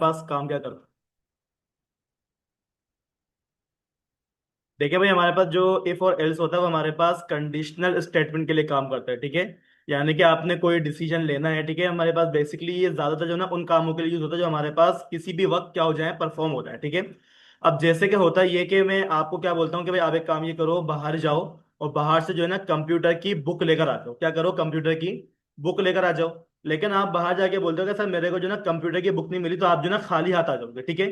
पास काम क्या करता है। देखिए भाई, हमारे पास जो इफ और एल्स होता है वो हमारे पास कंडीशनल स्टेटमेंट के लिए काम करता है, ठीक है। यानी कि आपने कोई डिसीजन लेना है, ठीक है, हमारे पास बेसिकली ये ज्यादातर जो ना उन कामों के लिए यूज होता है जो हमारे पास किसी भी वक्त क्या हो जाए, परफॉर्म हो जाए, ठीक है। अब जैसे कि होता है ये कि मैं आपको क्या बोलता हूँ कि भाई आप एक काम ये करो, बाहर जाओ और बाहर से जो है ना कंप्यूटर की बुक लेकर आ जाओ। क्या करो, कंप्यूटर की बुक लेकर आ जाओ। लेकिन आप बाहर जाके बोलते हो कि सर मेरे को जो ना कंप्यूटर की बुक नहीं मिली, तो आप जो ना खाली हाथ आ जाओगे, ठीक है।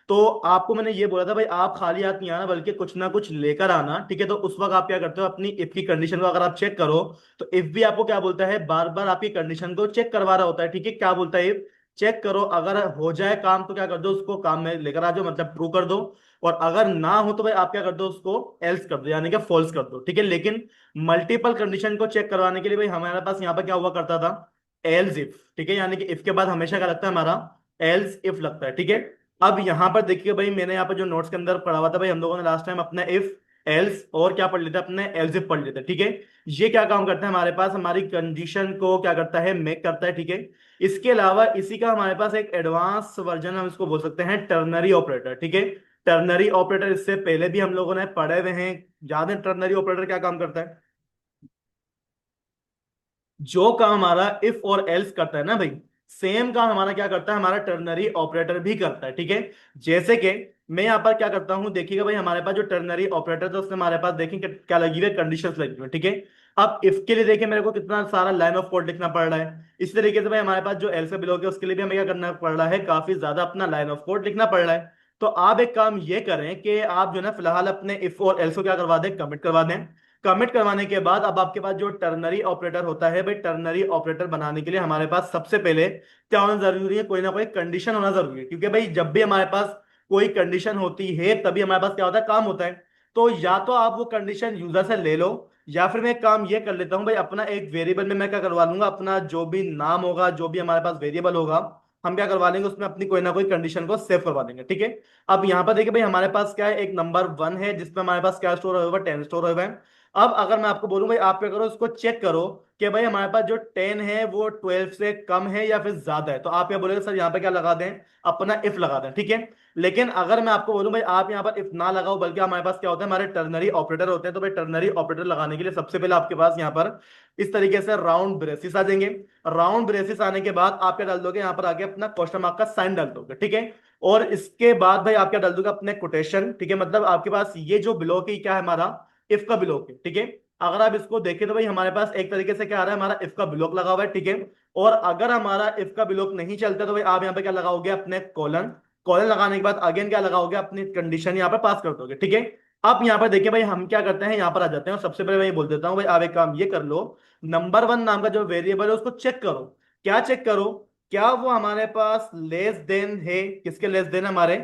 तो आपको मैंने ये बोला था भाई, आप खाली हाथ नहीं आना बल्कि कुछ ना कुछ लेकर आना, ठीक है। तो उस वक्त आप क्या करते हो, अपनी इफ की कंडीशन को अगर आप चेक करो, तो इफ भी आपको क्या बोलता है, बार बार आपकी कंडीशन को चेक करवा रहा होता है, ठीक है। क्या बोलता है इफ, चेक करो, अगर हो जाए काम तो क्या कर दो, उसको काम में लेकर आ जाओ, मतलब ट्रू कर दो। और अगर ना हो तो भाई आप क्या कर दो, उसको एल्स कर दो, यानी कि फॉल्स कर दो, ठीक है। लेकिन मल्टीपल कंडीशन को चेक करवाने के लिए भाई हमारे पास यहाँ पर क्या हुआ करता था, एल्स इफ, ठीक है। यानी कि इफ के बाद हमेशा क्या लगता है हमारा, एल्स इफ लगता है, ठीक है। अब यहां पर देखिए भाई, मैंने यहाँ पर जो नोट्स के अंदर पढ़ा हुआ था भाई, हम लोगों ने लास्ट टाइम अपना इफ एल्स और क्या पढ़ लेते हैं, अपने एल्स इफ पढ़ लेते हैं, ठीक है। ये क्या काम करता है, हमारे पास हमारी कंडीशन को क्या करता है, मेक करता है, ठीक है। इसके अलावा इसी का हमारे पास एक एडवांस वर्जन हम इसको बोल सकते हैं टर्नरी ऑपरेटर, ठीक है। टर्नरी ऑपरेटर इससे पहले भी हम लोगों ने पढ़े हुए हैं। याद है टर्नरी ऑपरेटर क्या काम करता है, जो काम हमारा इफ और एल्स करता है ना भाई, सेम काम हमारा क्या करता है, हमारा टर्नरी ऑपरेटर भी करता है, ठीक है। जैसे कि मैं यहाँ पर क्या करता हूँ, देखिएगा भाई, हमारे पास जो टर्नरी ऑपरेटर था उसमें हमारे पास देखेंगे क्या लगी हुई है, कंडीशंस लगी हुई है, ठीक है। अब इफ के लिए देखिए मेरे को कितना सारा लाइन ऑफ कोड लिखना पड़ रहा है, इस तरीके से भाई हमारे पास जो एल से बिलोंग है उसके लिए भी हमें क्या करना पड़ रहा है, काफी ज्यादा अपना लाइन ऑफ कोड लिखना पड़ रहा है। तो आप एक काम ये करें कि आप जो ना फिलहाल अपने इफ और एल्स को क्या करवा दें, कमिट करवा दें। कमिट करवाने के बाद अब आपके पास जो टर्नरी ऑपरेटर होता है भाई, टर्नरी ऑपरेटर बनाने के लिए हमारे पास सबसे पहले क्या होना जरूरी है, कोई ना कोई कंडीशन होना जरूरी है, क्योंकि भाई जब भी हमारे पास कोई कंडीशन होती है तभी हमारे पास क्या होता है, काम होता है। तो या तो आप वो कंडीशन यूजर से ले लो, या फिर मैं एक काम ये कर लेता हूँ भाई, अपना एक वेरिएबल में मैं क्या करवा लूंगा, अपना जो भी नाम होगा, जो भी हमारे पास वेरिएबल होगा, हम क्या करवा लेंगे उसमें अपनी कोई ना कोई कंडीशन को सेव करवा देंगे, ठीक है। अब यहाँ पर देखिए भाई, हमारे पास क्या है, एक नंबर 1 है जिसमें हमारे पास क्या स्टोर हुआ है, 10 स्टोर हुआ है। अब अगर मैं आपको बोलूं भाई, आप क्या करो, उसको चेक करो कि भाई हमारे पास जो 10 है वो 12 से कम है या फिर ज्यादा है। तो आप क्या बोलेंगे, सर यहाँ पे क्या लगा दें, अपना इफ लगा दें, ठीक है। लेकिन अगर मैं आपको बोलूं भाई, आप यहाँ पर इफ ना लगाओ, बल्कि हमारे पास क्या होता है, हमारे टर्नरी ऑपरेटर होते हैं। तो भाई टर्नरी ऑपरेटर लगाने के लिए सबसे पहले आपके पास यहाँ पर इस तरीके से राउंड ब्रेसिस आ जाएंगे। राउंड ब्रेसिस आने के बाद आप क्या डाल दोगे, यहाँ पर आगे अपना क्वेश्चन मार्क का साइन डाल दोगे, ठीक है। और इसके बाद भाई आप क्या डाल दोगे, अपने कोटेशन, ठीक है। मतलब आपके पास ये जो ब्लॉक है क्या है, हमारा इफ का ब्लॉक है, ठीक है। अगर आप इसको देखें तो भाई हमारे पास एक तरीके से क्या आ रहा है, हमारा इफ का ब्लॉक लगा हुआ है, ठीक है। और अगर हमारा इफ का ब्लॉक नहीं चलता तो भाई आप यहाँ पे क्या लगाओगे, अपने कॉलन। कॉलन लगाने के बाद अगेन क्या लगाओगे, अपनी कंडीशन यहाँ पर पास कर दोगे, ठीक है। अब यहाँ पर देखिए भाई, हम क्या करते हैं, यहाँ पर आ जाते हैं और सबसे पहले मैं ये बोल देता हूँ भाई, आप एक काम ये कर लो, नंबर 1 नाम का जो वेरिएबल है उसको चेक करो। क्या चेक करो, क्या वो हमारे पास लेस देन है, किसके लेस देन, हमारे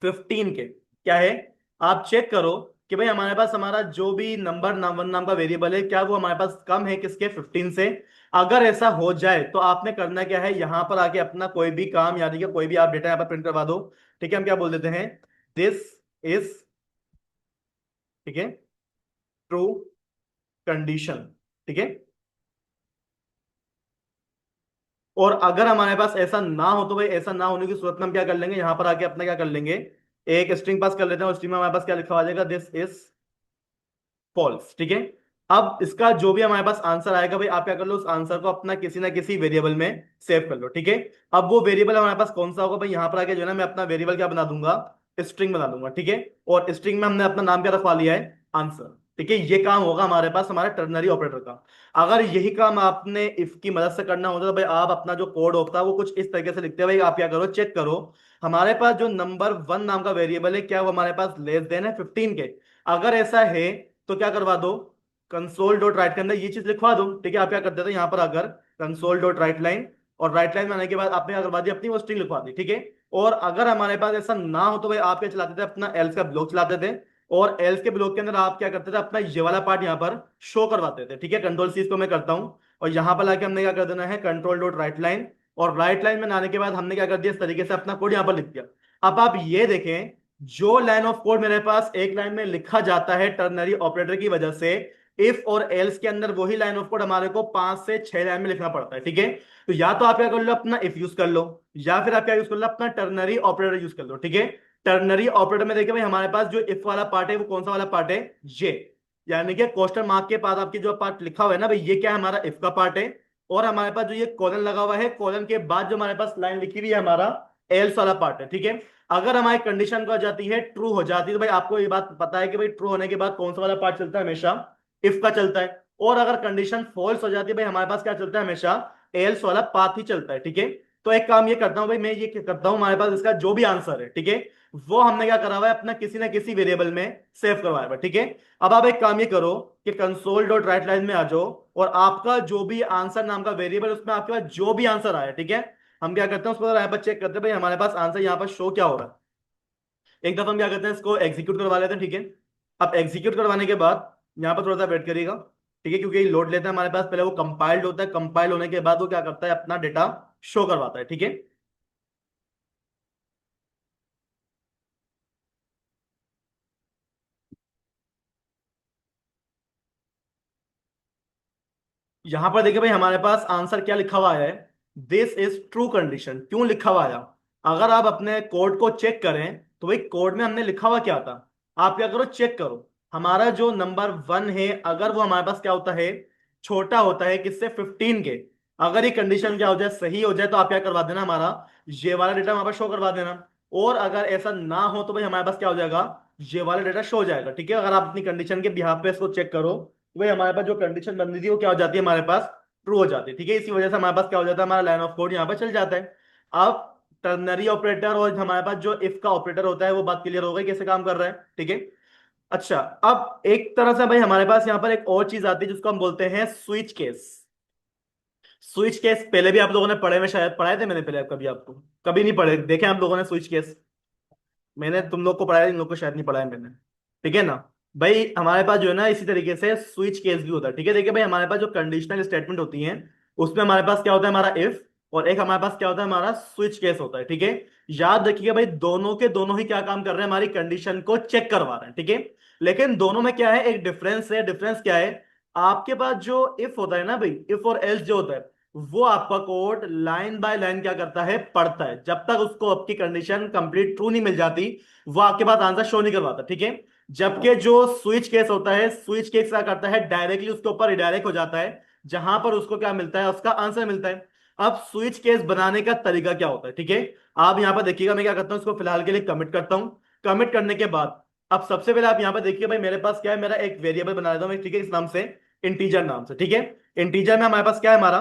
15 के। क्या है, आप चेक करो कि भाई हमारे पास हमारा जो भी नंबर नाम 1 नाम का वेरिएबल है, क्या वो हमारे पास कम है किसके, 15 से। अगर ऐसा हो जाए तो आपने करना क्या है, यहां पर आके अपना कोई भी काम, यानी कि कोई भी आप डेटा यहां पर प्रिंट करवा दो, ठीक है। हम क्या बोल देते हैं, दिस इज, ठीक है, ट्रू कंडीशन, ठीक है। और अगर हमारे पास ऐसा ना हो तो भाई, ऐसा ना होने की सूरत में हम क्या कर लेंगे, यहां पर आके अपना क्या कर लेंगे, एक स्ट्रिंग पास कर लेते हैं, और स्ट्रिंग में हमारे पास क्या लिखा आ जाएगा, दिस इज फॉल्स, ठीक है। अब इसका जो भी हमारे पास आंसर आएगा भाई, आप क्या कर लो, उस आंसर को अपना किसी ना किसी वेरिएबल में सेव कर लो, ठीक है। अब वो वेरिएबल हमारे पास कौन सा होगा भाई, यहां पर आके जो है ना, मैं अपना वेरिएबल क्या बना दूंगा, स्ट्रिंग बना दूंगा, ठीक है। और स्ट्रिंग में हमने अपना नाम क्या रखवा लिया है, आंसर, ठीक है। ये काम होगा हमारे पास हमारे टर्नरी ऑपरेटर का। अगर यही काम आपने इफ की मदद से करना होता तो भाई आप अपना जो कोड होता है वो कुछ इस तरीके से लिखते हैं भाई, आप क्या करो, चेक करो, हमारे पास जो नंबर 1 नाम का वेरिएबल है, क्या वो हमारे पास लेस देन है 15 के। अगर ऐसा है तो क्या करवा दो, कंसोल डॉट राइट के अंदर ये चीज लिखवा दो, ठीक है। आप क्या करते थे, यहाँ पर अगर कंसोल डॉट राइट लाइन, और राइट लाइन में आने के बाद आपने क्या करवा दी, अपनी वो स्ट्रिंग लिखवा दी, ठीक है। और अगर हमारे पास ऐसा ना हो तो भाई आप क्या चलाते थे, अपना एल्स का ब्लॉक चलाते थे। और एल्स के ब्लॉक के अंदर आप क्या करते थे, अपना ये वाला पार्ट यहाँ पर शो करवाते थे, ठीक है। कंट्रोल सी इसको मैं करता हूँ, और यहाँ पर लाके हमने क्या कर देना है, कंट्रोल डॉट राइट लाइन। और राइट लाइन में आने के बाद हमने क्या कर दिया, इस तरीके से अपना कोड यहाँ पर लिख दिया। अब आप ये देखें, जो लाइन ऑफ कोड मेरे पास एक लाइन में लिखा जाता है टर्नरी ऑपरेटर की वजह से, इफ और एल्स के अंदर वही लाइन ऑफ कोड हमारे को 5 से 6 लाइन में लिखना पड़ता है, ठीक है। तो या तो आप क्या कर लो, अपना इफ यूज कर लो, या फिर आप क्या यूज कर लो, अपना टर्नरी ऑपरेटर यूज कर लो, ठीक है। टर्नरी ऑपरेटर में देखिए भाई हमारे पास जो इफ वाला पार्ट है वो कौन सा वाला पार्ट है, ये, यानी कि क्वेश्चन मार्क के बाद आपकी जो पार्ट लिखा हुआ है ना भाई, ये क्या है, हमारा इफ का पार्ट है। और हमारे पास जो ये कॉलन लगा हुआ है, कॉलन के बाद जो हमारे पास लाइन लिखी हुई है, हमारा एल्स वाला पार्ट है, ठीक है। अगर हमारी कंडीशन को जाती है ट्रू हो जाती है, तो भाई आपको ये बात पता है कि भाई ट्रू होने के बाद कौन सा वाला पार्ट चलता है, हमेशा इफ का चलता है। और अगर कंडीशन फॉल्स हो जाती है भाई, हमारे पास क्या चलता है, हमेशा एल्स वाला पाथ ही चलता है, ठीक है। तो एक काम ये करता हूं भाई, मैं ये करता हूं, हमारे पास इसका जो भी आंसर है, ठीक है, वो हमने क्या करा हुआ है, अपना किसी ना किसी वेरिएबल में सेव करवाया हुआ है, ठीक है। अब आप एक काम ये करो कि कंसोल डॉट राइट लाइन में आ जाओ, और आपका जो भी आंसर नाम का वेरिएबल, उसमें आपके पास जो भी आंसर आया, ठीक है, हम क्या करते हैं उसको यहाँ पर चेक करते हैं भाई, हमारे पास आंसर यहाँ पर शो क्या हो रहा है। एक दफा हम क्या करते हैं, इसको एग्जीक्यूट करवा लेते हैं, ठीक है। अब एग्जीक्यूट करवाने के बाद यहाँ पर थोड़ा सा वेट करिएगा, ठीक है, क्योंकि ये लोड लेता है हमारे पास, पहले वो कंपाइल्ड होता है, कंपाइल होने के बाद वो क्या करता है, अपना डेटा शो करवाता है, ठीक है। यहां पर देखिए भाई हमारे पास आंसर क्या लिखा हुआ है, दिस इज ट्रू कंडीशन। क्यों लिखा हुआ आया, अगर आप अपने कोड को चेक करें तो भाई कोड में हमने लिखा हुआ क्या था, आप क्या करो, चेक करो। हमारा जो नंबर 1 है, अगर वो हमारे पास क्या होता है, छोटा होता है किससे, 15 के, अगर ये कंडीशन क्या हो जाए, सही हो जाए, तो आप क्या करवा देना, हमारा ये वाला डेटा हमारे पास शो करवा देना। और अगर ऐसा ना हो तो भाई हमारे पास क्या हो जाएगा, ये वाला डेटा शो हो जाएगा, ठीक है। अगर आप अपनी कंडीशन के बिहाफ पे इसको चेक करो, वही हमारे पास जो कंडीशन बन रही थी वो क्या हो जाती है, हमारे पास ट्रू हो जाती है, ठीक है। इसी वजह से हमारे पास क्या हो जाता है, हमारा लाइन ऑफ कोड यहाँ पर चल जाता है। अब टर्नरी ऑपरेटर और हमारे पास जो इफ का ऑपरेटर होता है, वो बात क्लियर हो गई कैसे काम कर रहा है, ठीक है। अच्छा, अब एक तरह से भाई हमारे पास यहाँ पर एक और चीज आती है जिसको हम बोलते हैं स्विच केस। स्विच केस पहले भी आप लोगों ने पढ़े में, शायद पढ़ाए थे मैंने पहले, कभी आपको कभी नहीं पढ़े देखे आप लोगों ने स्विच केस, मैंने तुम लोग को पढ़ाया, इन लोग को शायद नहीं पढ़ाया मैंने, ठीक है ना। भाई हमारे पास जो है ना, इसी तरीके से स्विच केस भी होता है, ठीक है। देखिए भाई हमारे पास जो कंडीशनल स्टेटमेंट होती हैं, उसमें हमारे पास क्या होता है, हमारा इफ, और एक हमारे पास क्या होता है, हमारा स्विच केस होता है, ठीक है। याद रखिएगा भाई, दोनों के दोनों ही क्या काम कर रहे हैं, हमारी कंडीशन को चेक करवा रहे हैं, ठीक है। लेकिन दोनों में क्या है, एक डिफरेंस है। डिफरेंस क्या है, आपके पास जो इफ होता है ना भाई, इफ और एल्स जो होता है, वो आपका कोड लाइन बाय लाइन क्या करता है, पढ़ता है, जब तक उसको आपकी कंडीशन कंप्लीट ट्रू नहीं मिल जाती, वो आपके पास आंसर शो नहीं करवाता, ठीक है। जबकि जो स्विच केस होता है, स्विच केस क्या करता है, डायरेक्टली उसके ऊपर रिडायरेक्ट हो जाता है, जहां पर उसको क्या मिलता है, उसका आंसर मिलता है। अब स्विच केस बनाने का तरीका क्या होता है, ठीक है, आप यहां पर देखिएगा, मैं क्या करता हूं, इसको फिलहाल के लिए कमिट करता हूं। कमिट करने के बाद अब सबसे पहले आप यहां पर देखिए भाई, मेरे पास क्या है, मेरा एक वेरिएबल बना देता हूं मैं, ठीक है, इस नाम से, इंटीजर नाम से, ठीक है। इंटीजर में हमारे पास क्या है, हमारा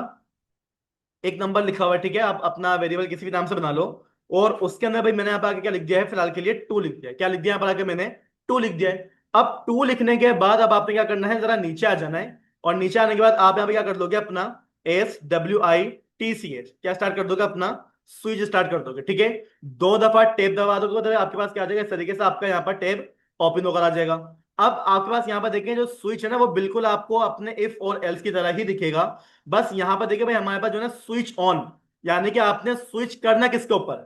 एक नंबर लिखा हुआ है, ठीक है। आप अपना वेरिएबल किसी भी नाम से बना लो, और उसके अंदर भाई मैंने यहाँ पर आके क्या लिख दिया है, फिलहाल के लिए 2 लिख दिया है। क्या लिख दिया यहाँ पर आके मैंने, 2 लिख दिया है। अब 2 लिखने के बाद अब आपने क्या करना है, जरा नीचे आ जाना है, और नीचे आने के बाद आप यहाँ पे क्या कर दोगे, अपना SWITCH क्या स्टार्ट कर दोगे, अपना स्विच स्टार्ट कर दोगे, ठीक है। 2 दफा टेप दबा दोगे तो आपके पास क्या आ जाएगा, इस तरीके से आपका यहाँ पर टेप ओपन होकर आ जाएगा। अब आपके पास यहाँ पर देखें, जो स्विच है ना, वो बिल्कुल आपको अपने इफ और एल्स की तरह ही दिखेगा। बस यहां पर देखिए भाई हमारे पास जो है ना, स्विच ऑन, यानी कि आपने स्विच करना किसके ऊपर है,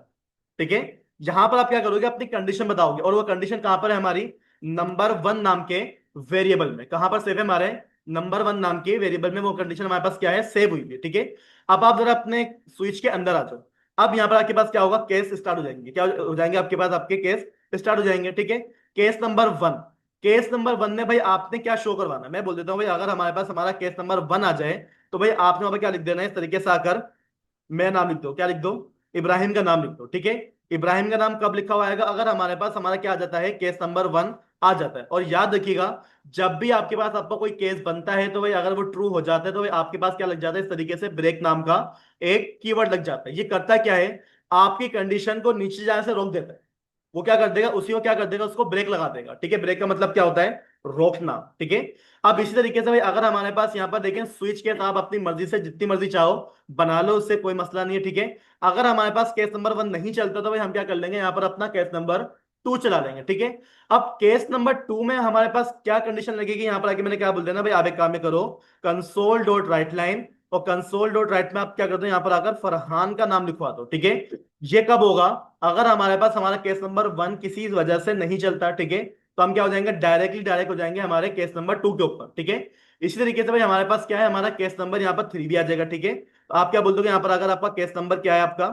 ठीक है। यहां पर आप क्या करोगे, अपनी कंडीशन बताओगे, और वो कंडीशन कहां पर है, हमारी नंबर 1 नाम के वेरिएबल में। कहां पर सेव है, हमारे नंबर 1 नाम के वेरिएबल में वो कंडीशन हमारे पास क्या है, सेव हुई है, ठीक है। अब आप जरा अपने स्विच के अंदर आ जाओ। अब यहां पर आपके पास क्या होगा, केस स्टार्ट हो जाएंगे, क्या हो जाएंगे आपके पास, आपके केस स्टार्ट हो जाएंगे, ठीक है। केस नंबर 1, केस नंबर 1 में भाई आपने क्या शो करवाना है, मैं बोल देता हूं भाई, अगर हमारे पास हमारा केस नंबर 1 आ जाए, तो भाई आपने वहां पर क्या लिख देना है, इस तरीके से आकर मैं नाम लिख दो, क्या लिख दो, इब्राहिम का नाम लिख दो, ठीक है। इब्राहिम का नाम कब लिखा हुआ आएगा, अगर हमारे पास हमारा क्या आ जाता है, केस नंबर 1 आ जाता है। और याद रखिएगा, जब भी आपके पास आपका कोई केस बनता है, तो भाई अगर वो ट्रू हो जाता है, तो भाई आपके पास क्या लग जाता है, इस तरीके से ब्रेक नाम का एक कीवर्ड लग जाता है। ये करता क्या है, आपकी कंडीशन को नीचे जाने से रोक देता है। वो क्या कर देगा, उसी को क्या कर देगा, उसको ब्रेक लगा देगा, ठीक है। ब्रेक का मतलब क्या होता है, रोकना, ठीक है। अब इसी तरीके से भाई अगर हमारे पास यहाँ पर देखें स्विच केस, आप अपनी मर्जी से जितनी मर्जी चाहो बना लो, उससे कोई मसला नहीं है, ठीक है। अगर हमारे पास केस नंबर 1 नहीं चलता, तो भाई हम क्या कर लेंगे, यहाँ पर अपना केस नंबर 2 चला लेंगे, ठीक है। अब केस नंबर 2 में हमारे पास क्या कंडीशन लगेगी, यहाँ पर आके मैंने क्या बोल देना भाई, आप एक काम में करो, कंसोल डॉट राइट लाइन, और कंसोल डॉट राइट में आप क्या कर दो, यहाँ पर आकर फरहान का नाम लिखवा दो, ठीक है। ये कब होगा, अगर हमारे पास हमारा केस नंबर 1 किसी वजह से नहीं चलता, ठीक है। तो हम क्या हो जाएंगे, डायरेक्ट हो जाएंगे हमारे केस नंबर 2 के ऊपर, ठीक है। इसी तरीके से भाई हमारे पास क्या है, हमारा केस नंबर यहाँ पर 3 भी आ जाएगा, ठीक है। तो आप क्या बोल दोगे यहाँ पर, अगर आपका केस नंबर क्या है, आपका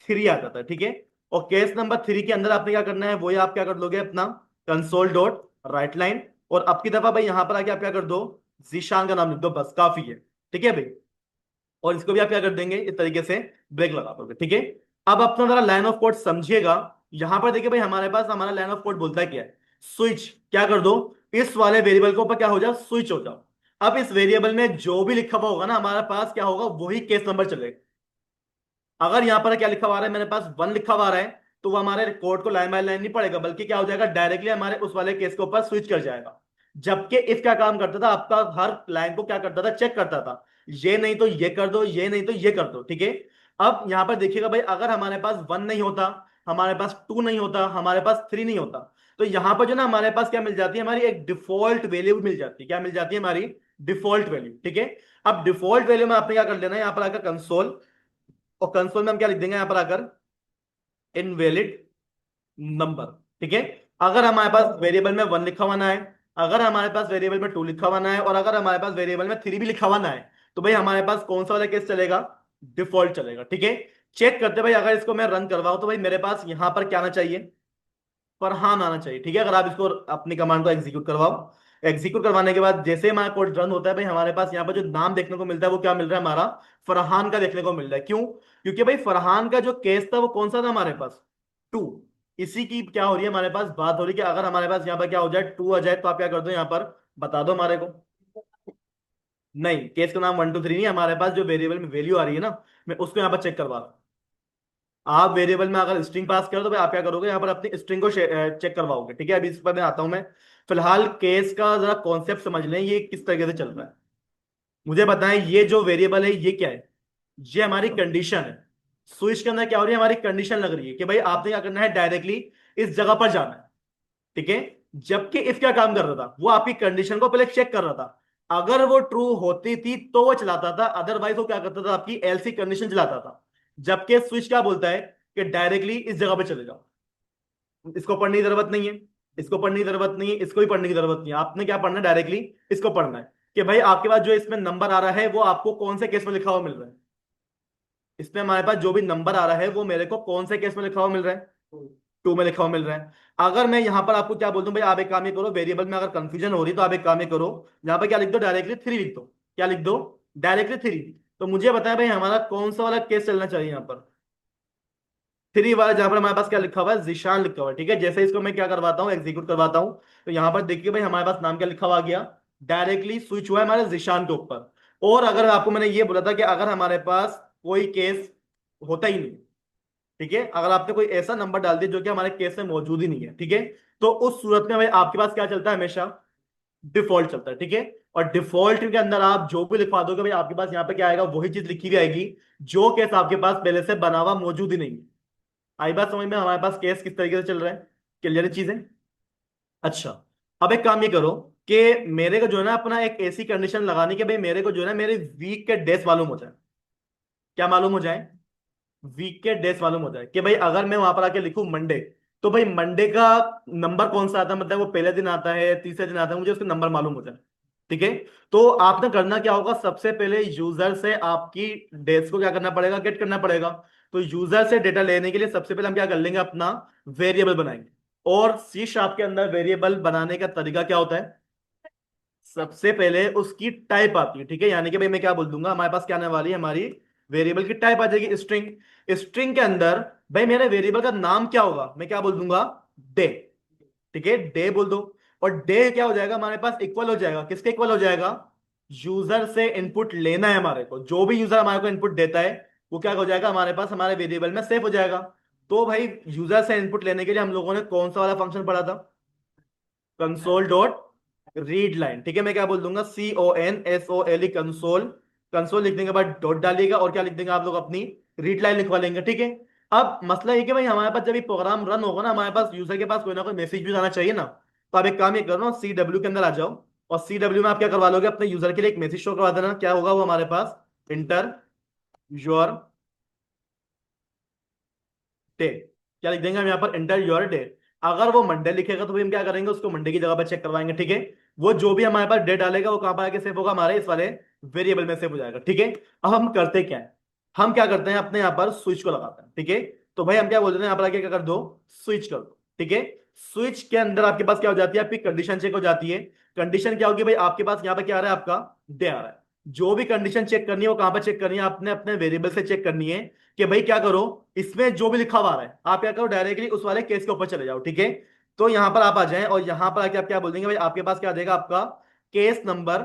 3 आ जाता है, ठीक है। और केस नंबर 3 के अंदर आपने क्या करना है, वही आप क्या कर लोगे अपना कंसोल डॉट राइट लाइन, और अब की दफा भाई यहां पर आके आप क्या कर दो, जीशान का नाम लिख दो, बस काफी है, ठीक है भाई। और इसको भी आप क्या कर देंगे, इस तरीके से ब्रेक लगा दोगे, ठीक है। अब अपना जरा लाइन ऑफ कोड समझिएगा। यहां पर देखिए भाई हमारे पास हमारा लाइन ऑफ कोड बोलता है क्या है, स्विच, क्या कर दो, इस वाले वेरिएबल के ऊपर क्या हो जाओ, स्विच हो जाओ। अब इस वेरिएबल में जो भी लिखा हुआ होगा ना हमारे पास, क्या होगा, वही केस नंबर चलेगा। अगर यहां पर क्या लिखा हुआ है, मेरे पास 1 लिखा हुआ है, तो वो हमारे कोड को लाइन बाय लाइन नहीं पढ़ेगा, बल्कि क्या हो जाएगा, डायरेक्टली हमारे उस वाले केस के ऊपर स्विच कर जाएगा। जबकि इफ क्या काम करता था, आपका हर लाइन को क्या करता था, चेक करता था, ये नहीं तो ये कर दो, ये नहीं तो ये कर दो, ठीक है। अब यहां पर देखिएगा भाई, अगर हमारे पास 1 नहीं होता, हमारे पास 2 नहीं होता, हमारे पास 3 नहीं होता, तो यहां पर जो ना हमारे पास क्या मिल जाती है, हमारी एक डिफॉल्ट वैल्यू मिल जाती है। क्या मिल जाती है, हमारी डिफॉल्ट वैल्यू, ठीक है। अब डिफॉल्ट वैल्यू में आपने क्या कर लेना है, यहां पर आकर कंसोल, और कंसोल में हम क्या लिख देंगे, यहां पर आकर इनवैलिड नंबर, ठीक है। अगर हमारे पास वेरिएबल में 1 लिखा हुआ ना है, अगर हमारे पास वेरिएबल में 2 लिखा हुआ ना है, और अगर हमारे पास वेरिएबल में 3 भी लिखा हुआ ना है, तो भाई हमारे पास कौन सा वाला केस चलेगा, डिफॉल्ट चलेगा, ठीक है। चेक करते भाई, अगर इसको मैं रन करवाऊं तो भाई मेरे पास यहां पर क्या आना चाहिए, फरहान आना चाहिए, ठीक है। अगर आप इसको अपनी कमांड को एग्जीक्यूट करवाओ, एग्जीक्यूट करवाने के बाद जैसे हमारा कोड रन होता है भाई, हमारे पास यहाँ पर जो नाम देखने को मिलता है, वो क्या मिल रहा है, हमारा फरहान का देखने को मिल रहा है। क्यों, क्योंकि भाई फरहान का जो केस था वो कौन सा था हमारे पास, 2। इसी की क्या हो रही है हमारे पास, बात हो रही है कि अगर हमारे पास यहाँ पर क्या हो जाए, 2 आ जाए, तो आप क्या कर दो यहाँ पर, बता दो हमारे को। नहीं, केस का नाम 1 2 3 नहीं, हमारे पास जो वेरिएबल में वैल्यू आ रही है ना, मैं उसको यहाँ पर चेक करवा रहा हूं। आप वेरिएबल में अगर स्ट्रिंग पास करो तो भाई आप क्या करोगे, यहाँ पर अपनी स्ट्रिंग को चेक करवाओगे, ठीक है। अभी इस पर मैं आता हूं मैं, फिलहाल केस का जरा कॉन्सेप्ट समझ लें, ये किस तरीके से चल रहा है। मुझे बताएं, ये जो वेरिएबल है ये क्या है, ये हमारी कंडीशन है। स्विच के अंदर क्या हो रही है, हमारी कंडीशन लग रही है कि भाई आपने क्या करना है, डायरेक्टली इस जगह पर जाना है, ठीक है। जबकि इफ क्या काम कर रहा था, वो आपकी कंडीशन को पहले चेक कर रहा था। अगर वो ट्रू होती थी तो वो चलाता था, अदरवाइज वो क्या करता था, आपकी एल्सी कंडीशन चलाता था। जबकि स्विच क्या बोलता है कि डायरेक्टली इस जगह पे चले जाओ, इसको पढ़ने की जरूरत नहीं है, इसको पढ़ने की जरूरत नहीं है, इसको भी पढ़ने की जरूरत नहीं है। आपने क्या पढ़ना है, डायरेक्टली इसको पढ़ना है कि भाई आपके पास जो इसमें नंबर आ रहा है, वो आपको कौन से केस में लिखा हुआ मिल रहा है। इसमें हमारे पास जो भी नंबर आ रहा है, वो मेरे को कौन से केस में लिखा हुआ मिल रहा है, 2 में लिखा हुआ मिल रहा है। अगर मैं यहां पर आपको क्या बोल दूं, भाई आप एक काम ही करो, वेरिएबल में अगर कंफ्यूजन हो रही तो आप एक काम ही करो, यहां पर क्या लिख दो, डायरेक्टली 3 लिख दो। क्या लिख दो, डायरेक्टली 3। तो मुझे बताया भाई हमारा कौन सा वाला केस चलना चाहिए यहाँ पर, 3 वाला, जहां पर हमारे पास क्या लिखा हुआ है, जिशान लिखा हुआ है, ठीक है। जैसे इसको मैं क्या करवाता हूँ, एग्जीक्यूट करवाता हूँ, तो यहाँ पर देखिए भाई हमारे पास नाम क्या लिखा हुआ आ गया, डायरेक्टली स्विच हुआ है हमारे जिशान के ऊपर। और अगर आपको मैंने ये बोला था कि अगर हमारे पास कोई केस होता ही नहीं, ठीक है, अगर आपने कोई ऐसा नंबर डाल दिया जो कि हमारे केस में मौजूद ही नहीं है, ठीक है, तो उस सूरत में भाई आपके पास क्या चलता है, हमेशा डिफॉल्ट चलता है, ठीक है। और डिफॉल्ट के अंदर आप जो भी लिखवा दोगे भाई, आपके पास यहाँ पे क्या आएगा, वही चीज लिखी हुई आएगी, जो केस आपके पास पहले से बना हुआ मौजूद ही नहीं है। आई बात समझ में, हमारे पास केस किस तरीके से चल रहा है, क्लियर चीजें। अच्छा, अब एक काम ये करो कि मेरे को जो है ना अपना एक ऐसी कंडीशन लगानी कि भाई मेरे को जो है ना मेरे वीक के डेज मालूम हो जाए। क्या मालूम हो जाए, वीक के डेज मालूम हो जाए कि भाई अगर मैं वहां पर आके लिखूं मंडे, तो भाई मंडे का नंबर कौन सा आता है, मतलब वो पहले दिन आता है, तीसरे दिन आता है, मुझे उसका नंबर मालूम हो जाए, ठीक है। तो आपने करना क्या होगा, सबसे पहले यूजर से आपकी डेज को क्या करना पड़ेगा, गेट करना पड़ेगा। तो यूजर से डेटा लेने के लिए सबसे पहले हम क्या कर लेंगे, अपना वेरिएबल बनाएंगे। और सी शार्प के अंदर वेरिएबल बनाने का तरीका क्या होता है, सबसे पहले उसकी टाइप आती है, ठीक है। यानी कि भाई मैं क्या बोल दूंगा, हमारे पास क्या आने वाली है, हमारी वेरिएबल की टाइप आ जाएगी स्ट्रिंग। स्ट्रिंग के अंदर भाई मेरे वेरिएबल का नाम क्या होगा, मैं क्या बोल दूंगा, डे, ठीक है, डे बोल दो। और डे क्या हो जाएगा हमारे पास, इक्वल हो जाएगा, किसके इक्वल हो जाएगा, यूजर से इनपुट लेना है हमारे को, जो भी यूजर हमारे को इनपुट देता है, वो क्या हो जाएगा हमारे पास, हमारे वेरिएबल में सेव हो जाएगा। तो भाई यूजर से इनपुट लेने के लिए हम लोगों ने कौन सा वाला फंक्शन पढ़ा था, कंसोल डॉट रीड लाइन, ठीक है। मैं क्या बोल दूंगा, CONSOLE, कंसोल। कंसोल लिखने के बाद डॉट डालिएगा, और क्या लिख देंगे आप लोग, अपनी रीड लाइन लिखवा लेंगे, ठीक है। अब मसला ये कि भाई हमारे पास जब ये प्रोग्राम रन होगा ना, हमारे पास यूजर के पास कोई ना कोई मैसेज भी आना चाहिए ना। तो आप एक काम ये करो, CW के अंदर आ जाओ, और CW में आप क्या करवा लोगे, अपने यूजर के लिए एक मैसेज शो करवा देना। क्या होगा वो हमारे पास, इंटर योर डे। क्या लिख देंगे हम यहाँ पर, इंटर योर डे। अगर वो मंडे लिखेगा तो भाई हम क्या करेंगे, उसको मंडे की जगह पर चेक करवाएंगे, ठीक है। वो जो भी हमारे पास डेट डालेगा वो कहां पर आके सेव होगा, हमारे इस वाले वेरिएबल में सेव हो जाएगा, ठीक है। अब हम करते क्या है, हम क्या करते हैं, अपने यहाँ पर स्विच को लगाते हैं, ठीक है। तो भाई हम क्या बोलते हैं, यहाँ पर आके क्या कर दो, स्विच कर दो, ठीक है। स्विच के अंदर आपके पास क्या हो जाती है, आपकी कंडीशन चेक हो जाती है। कंडीशन क्या होगी भाई, आपके पास यहाँ पे क्या आ रहा है, आपका डे आ रहा है। जो भी कंडीशन चेक करनी है वो कहां पर चेक करनी है, आपने अपने वेरिएबल से चेक करनी है। कि भाई क्या करो, इसमें जो भी लिखा हुआ आ रहा है आप क्या करो, डायरेक्टली उस वाले केस के ऊपर चले जाओ, ठीक है। तो यहां पर आप आ जाएं और यहां पर आके आप क्या बोल देंगे भाई, आपके पास क्या आ जाएगा, आपका केस नंबर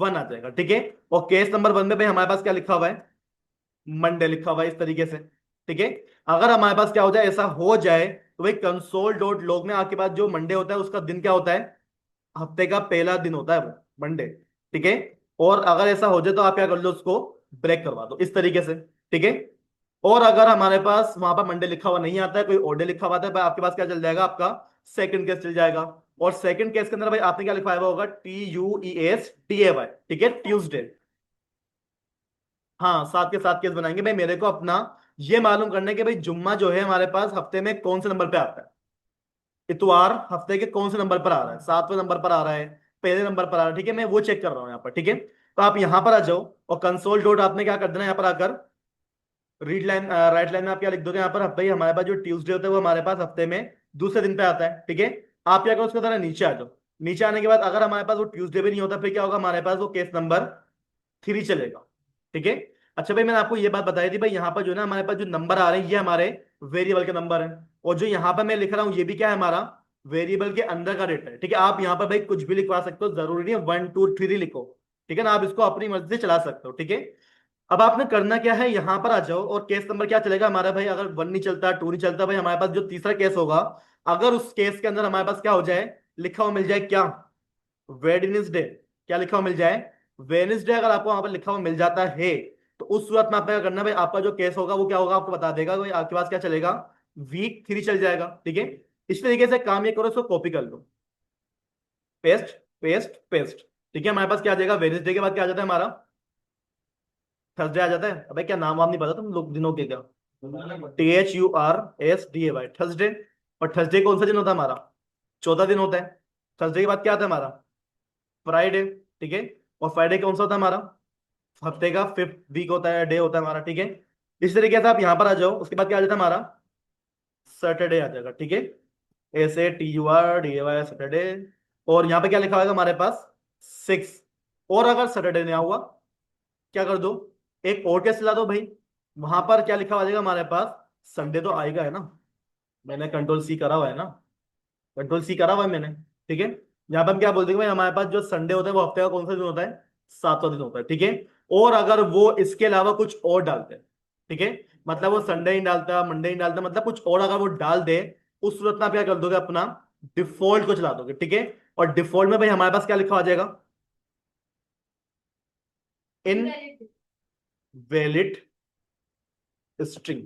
1 आ जाएगा, ठीक है। और केस नंबर 1 में भाई हमारे पास क्या लिखा हुआ है, मंडे लिखा हुआ है इस तरीके से, ठीक है। अगर हमारे पास क्या हो जाए, ऐसा हो जाए तो भाई कंसोल डॉट लॉग में आपके पास जो मंडे होता है उसका दिन क्या होता है, हफ्ते का पहला दिन होता है वो मंडे, ठीक है। और अगर ऐसा हो जाए तो आप क्या कर लो, उसको ब्रेक करवा दो इस तरीके से, ठीक है। और अगर हमारे पास वहां पर मंडे लिखा हुआ नहीं आता है, कोई और डे लिखा हुआ आता है, भाई आपके पास क्या चल जाएगा, आपका सेकंड केस चल जाएगा। और सेकंड केस के अंदर भाई आपने क्या लिखवाया हुआ होगा, TUESDAY, ठीक है, ट्यूसडे। हाँ, 7 के 7 केस बनाएंगे भाई, मेरे को अपना ये मालूम करना है कि भाई जुम्मा जो है हमारे पास हफ्ते में कौन से नंबर पे आता है। इतवार हफ्ते के कौन से नंबर पर आ रहा है, 7वें नंबर पर आ रहा है, पहले नंबर पर आ रहा है, ठीक है। मैं वो चेक कर रहा हूँ यहाँ पर, ठीक है। तो आप यहाँ पर आ जाओ और कंसोल डॉट आपने क्या कर देना, यहाँ पर आकर रीड लाइन राइट लाइन में आप क्या लिख दोगे, यहाँ पर भाई हमारे पास जो ट्यूसडे होता है वो हमारे पास हफ्ते में दूसरे दिन पे आता है, ठीक है। आप क्या करो, उसके तरह नीचे आ जाओ। नीचे आने के बाद अगर हमारे पास वो ट्यूसडे भी नहीं होता, फिर क्या होगा, हमारे पास वो केस नंबर 3 चलेगा, ठीक है। अच्छा भाई, मैंने आपको ये बात बताई थी भाई, यहाँ पर जो है ना हमारे पास जो नंबर आ रहे हैं ये हमारे वेरिएबल के नंबर हैं। और जो यहाँ पर मैं लिख रहा हूँ ये भी क्या है, हमारा वेरिएबल के अंदर का डेटा है, ठीक है। आप यहाँ पर भाई कुछ भी लिखवा सकते हो, जरूरी नहीं है 1 2 3 लिखो, ठीक है ना। आप इसको अपनी मर्जी से चला सकते हो, ठीक है। अब आपने करना क्या है, यहां पर आ जाओ और केस नंबर क्या चलेगा हमारा भाई, अगर 1 नहीं चलता, 2 नहीं चलता, भाई हमारे पास जो तीसरा केस होगा, अगर उस केस के अंदर हमारे पास क्या हो जाए, लिखा हुआ मिल जाए क्या, वेडनेसडे, क्या लिखा हुआ मिल जाए, वेडनेसडे, अगर आपको वहां पर लिखा हुआ मिल जाता है तो उस सूरत में आपको क्या करना है भाई, आपका जो केस होगा वो क्या होगा, आपको बता देगा भाई, आपके पास क्या चलेगा, वीक 3 चल जाएगा, ठीक है। इस तरीके से काम ये करो, इसको कॉपी कर लो, पेस्ट पेस्ट पेस्ट, ठीक है। हमारे पास क्या आ जाएगा, वेडनेसडे के बाद क्या आ जाता है हमारा, थर्सडे आ जाता है। अबे क्या नाम वाम नहीं पता तुम लोग दिनों के, क्या THURSDAY, थर्सडे। और थर्सडे कौन सा दिन होता है हमारा, चौथा दिन होता है। थर्सडे के बाद क्या आता है हमारा, फ्राइडे, ठीक है। और फ्राइडे कौन सा होता है हमारा, हफ्ते का 5th वीक होता है, डे होता है हमारा, ठीक है। इस तरीके से आप यहां पर आ जाओ, उसके बाद क्या आ जाता है हमारा, सैटरडे आ जाएगा, ठीक है। SATURDAY, Saturday. और यहाँ पे क्या लिखा होगा हमारे पास, 6। और अगर सैटरडे नहीं हुआ, क्या कर दो, एक और केस चला दो भाई। वहां पर क्या लिखा हुआ आ जाएगा हमारे पास, संडे तो आएगा है ना, मैंने कंट्रोल C करा हुआ है ना, कंट्रोल C करा हुआ है मैंने, ठीक है। यहाँ पर हम क्या बोल देंगे भाई, हमारे पास जो संडे होता है वो हफ्ते का कौन सा दिन होता है, 7वां दिन होता है, ठीक है। और अगर वो इसके अलावा कुछ और डालते हैं, ठीक है, मतलब वो संडे ही डालता, मंडे ही डालता, मतलब कुछ और अगर वो डाल दे, उस सूरत में आप क्या कर दोगे, अपना डिफॉल्ट को चला दोगे, ठीक है। और डिफॉल्ट में भाई हमारे पास क्या लिखा आ जाएगा, इन वैलिड स्ट्रिंग,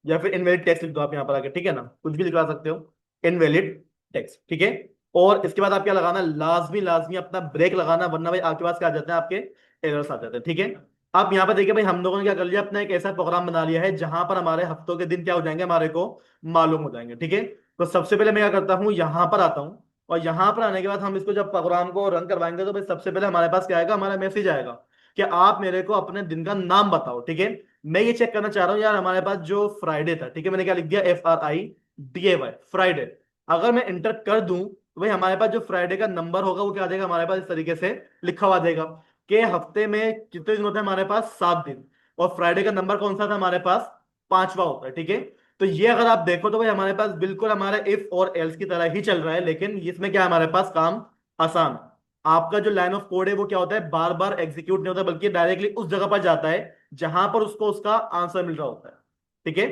या फिर इनवैलिड टेक्स्ट लिख दो आप यहाँ पर आके, ठीक है ना, कुछ भी लिखवा सकते हो, इनवैलिड टेक्स्ट, ठीक है। और इसके बाद आप क्या लगाना, लाजमी लाजमी अपना ब्रेक लगाना, वरना भाई आपके पास क्या आ जाते हैं, आपके एरर्स आ जाते हैं, ठीक है। आप यहाँ पर देखिए भाई, हम लोगों ने क्या कर लिया, अपना एक ऐसा प्रोग्राम बना लिया है जहां पर हमारे हफ्तों के दिन क्या हो जाएंगे, हमारे को मालूम हो जाएंगे, ठीक है। तो सबसे पहले मैं क्या करता हूँ, यहाँ पर आता हूँ। और यहाँ पर आने के बाद हम इसको जब प्रोग्राम को रन करवाएंगे तो भाई सबसे पहले हमारे पास क्या आएगा, हमारा मैसेज आएगा कि आप मेरे को अपने दिन का नाम बताओ, ठीक है। मैं ये चेक करना चाह रहा हूँ यार, हमारे पास जो फ्राइडे था, ठीक है, मैंने क्या लिख दिया, FRIDAY, फ्राइडे। अगर मैं इंटर कर दूं तो भाई हमारे पास जो फ्राइडे का नंबर होगा वो क्या आ जाएगा, हमारे पास इस तरीके से लिखा हुआ आ जाएगा कि हफ्ते में कितने दिन होते हैं हमारे पास, 7 दिन। और फ्राइडे का नंबर कौन सा था हमारे पास, 5वां होता है, ठीक है। तो ये अगर आप देखो तो भाई हमारे पास बिल्कुल हमारे इफ और एल्स की तरह ही चल रहा है, लेकिन इसमें क्या है, हमारे पास काम आसान है। आपका जो लाइन ऑफ कोड है वो क्या होता है, बार बार एग्जीक्यूट नहीं होता, बल्कि डायरेक्टली उस जगह पर जाता है जहां पर उसको उसका आंसर मिल रहा होता है, ठीक है।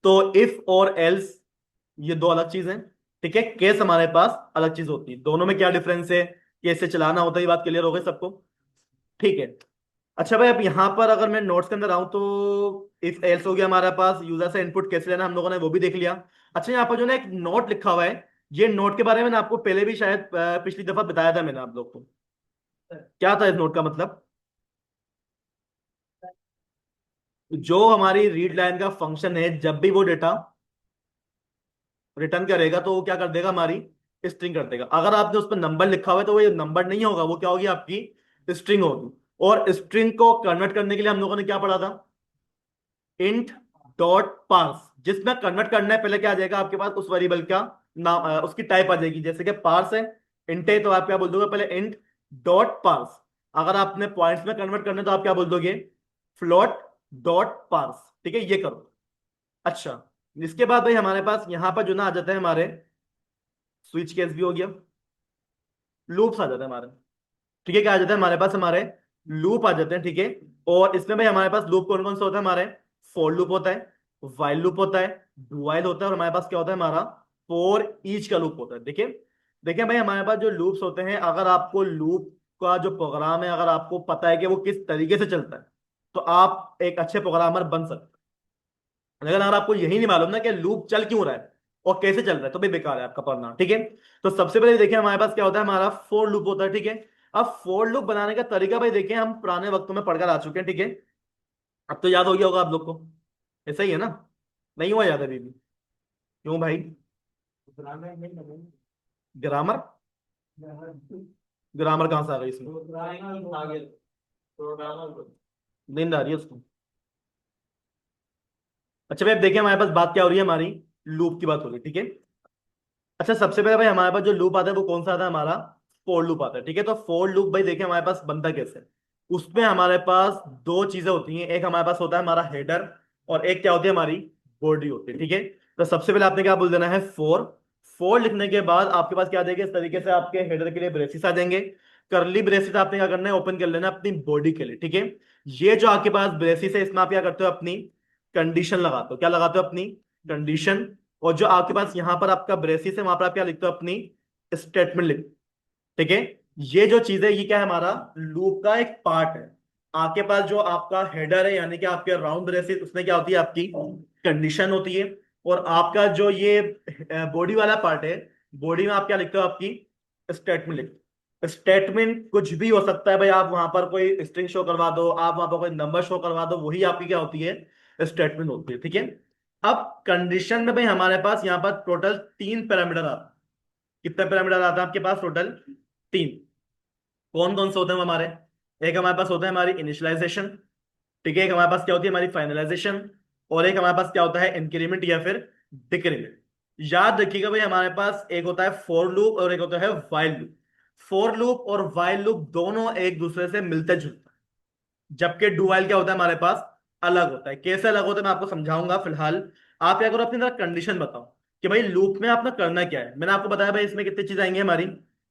तो इफ और एल्स ये दो अलग चीज हैं, ठीक है। केस हमारे पास अलग चीज होती है, दोनों में क्या डिफरेंस है, कैसे चलाना होता है, ये बात क्लियर हो गई सबको, ठीक है। अच्छा भाई, अब यहां पर अगर मैं नोट्स के अंदर आऊं तो इफ एल्स हो गया हमारे पास, यूजर से इनपुट कैसे लेना हम लोगों ने वो भी देख लिया। अच्छा, यहाँ पर जो ना एक नोट लिखा हुआ है, ये नोट के बारे में ना आपको पहले भी शायद पिछली दफा बताया था मैंने आप लोग को, क्या था इस नोट का मतलब, जो हमारी रीड लाइन का फंक्शन है, जब भी वो डेटा रिटर्न करेगा तो वो क्या कर देगा, हमारी स्ट्रिंग कर देगा। अगर आपने उस पर नंबर लिखा हुआ है तो वो नंबर नहीं होगा, वो क्या होगी, आपकी स्ट्रिंग होगी। और स्ट्रिंग को कन्वर्ट करने के लिए हम लोगों ने क्या पढ़ा था, इंट डॉट पार्स। जिसमें कन्वर्ट करना है पहले क्या आ जाएगा आपके पास, उस वेरिएबल का नाम, उसकी टाइप आ जाएगी। जैसे कि पार्स है, इंट है, तो आप क्या बोल दोगे पहले, इंट डॉट पार्स। अगर आपने पॉइंट्स में कन्वर्ट करना है तो आप क्या बोल दोगे, फ्लोट डॉट पार्स। ठीक है, ये करो। अच्छा, इसके बाद भाई हमारे पास यहां पर जो ना आ जाता है हमारे, स्विच केस भी हो गया, लूप्स आ जाते हैं हमारे। ठीक है, क्या आ जाता है हमारे पास, हमारे लूप आ जाते हैं। ठीक है, और इसमें भाई हमारे पास लूप कौन कौन सा होता है, हमारे फॉर लूप होता है, वाइल लूप होता है, डू वाइल होता है, और हमारे पास क्या होता है, हमारा फॉर ईच का लूप होता है। देखिए, देखिए भाई हमारे पास जो लूप्स होते हैं, अगर आपको लूप का जो प्रोग्राम है, अगर आपको पता है कि वो किस तरीके से चलता है, तो आप एक अच्छे प्रोग्रामर बन सकते हैं। लेकिन अगर आपको यही नहीं मालूम ना कि लूप चल क्यों रहा है और कैसे चल रहा है, तो भी बेकार है आपका पढ़ना। ठीक है, तो सबसे पहले देखिए हमारे पास क्या होता है, हमारा फोर लूप होता है। ठीक है, अब फोर लूप बनाने का तरीका भाई देखिए, हम पुराने वक्तों में पढ़कर आ चुके हैं। ठीक है, अब तो याद हो गया होगा आप लोग को, ऐसा ही है ना, नहीं हुआ याद अभी भी? क्यों भाई? ग्रामर, ग्रामर कहाँ से आ गई इसमें? नींद आ रही है उसको। अच्छा भाई, अब देखिए हमारे पास बात क्या हो रही है, हमारी लूप की बात हो रही है। ठीक है, अच्छा सबसे पहले भाई हमारे पास जो लूप आता है वो कौन सा आता है, हमारा फोर लूप आता है। ठीक है, तो फोर लूप भाई देखिए हमारे पास बनता कैसे है। उसमें हमारे पास दो चीजें होती हैं, एक हमारे पास होता है हमारा हेडर, और एक क्या होती है, हमारी बॉडी होती है। ठीक है, तो सबसे पहले आपने क्या बोल देना है, फोर। फोर लिखने के बाद आपके पास क्या आ जाएगा, इस तरीके से आपके हेडर के लिए ब्रेसिस आ जाएंगे। करली ब्रेसिस आपने क्या करना है, ओपन कर लेना अपनी बॉडी के लिए। ठीक है, ये जो आपके पास ब्रेसिस है, इसमें आप क्या करते हो, अपनी कंडीशन लगाते हो। क्या लगाते हो, अपनी कंडीशन। और जो आपके पास यहां पर आपका ब्रेसिस है, वहां पर आप क्या लिखते हो, अपनी स्टेटमेंट लिखते हो। ठीक है, ये जो चीज है ये क्या है, हमारा लूप का एक पार्ट है। आपके पास जो आपका हेडर है, यानी कि आपके राउंड ब्रेसिस, उसमें क्या होती है, आपकी कंडीशन होती है। और आपका जो ये बॉडी वाला पार्ट है, बॉडी में आप क्या लिखते हो, आपकी स्टेटमेंट लिखते हो। स्टेटमेंट कुछ भी हो सकता है भाई, आप वहां पर कोई स्ट्रिंग शो करवा दो, आप वहां पर कोई नंबर शो करवा दो, वही आपकी क्या होती है, स्टेटमेंट होती है। ठीक है, अब कंडीशन में भाई हमारे पास यहां पर टोटल तीन पैरामीटर आते हैं। कितने पैरामीटर आते हैं आपके पास, टोटल तीन। कौन कौन से होते हैं वो हमारे, एक हमारे पास होता है हमारी इनिशियलाइजेशन। ठीक है, एक हमारे पास क्या होती है, हमारी फाइनलाइजेशन। और एक हमारे पास क्या होता है, इंक्रीमेंट या फिर डिक्रीमेंट। याद रखिएगा भाई, हमारे पास एक होता है फॉर लूप और एक होता है वाइल लूप। फॉर लूप और वाइल लूप दोनों एक दूसरे से मिलते जुलते हैं, जबकि डू वाइल क्या होता है, हमारे पास अलग होता है। कैसे अलग होता है मैं आपको समझाऊंगा। फिलहाल आप क्या करो, अपनी तरह कंडीशन बताओ कि भाई लूप में आपने करना क्या है। मैंने आपको बताया भाई, इसमें कितनी चीजें आएंगी, हमारी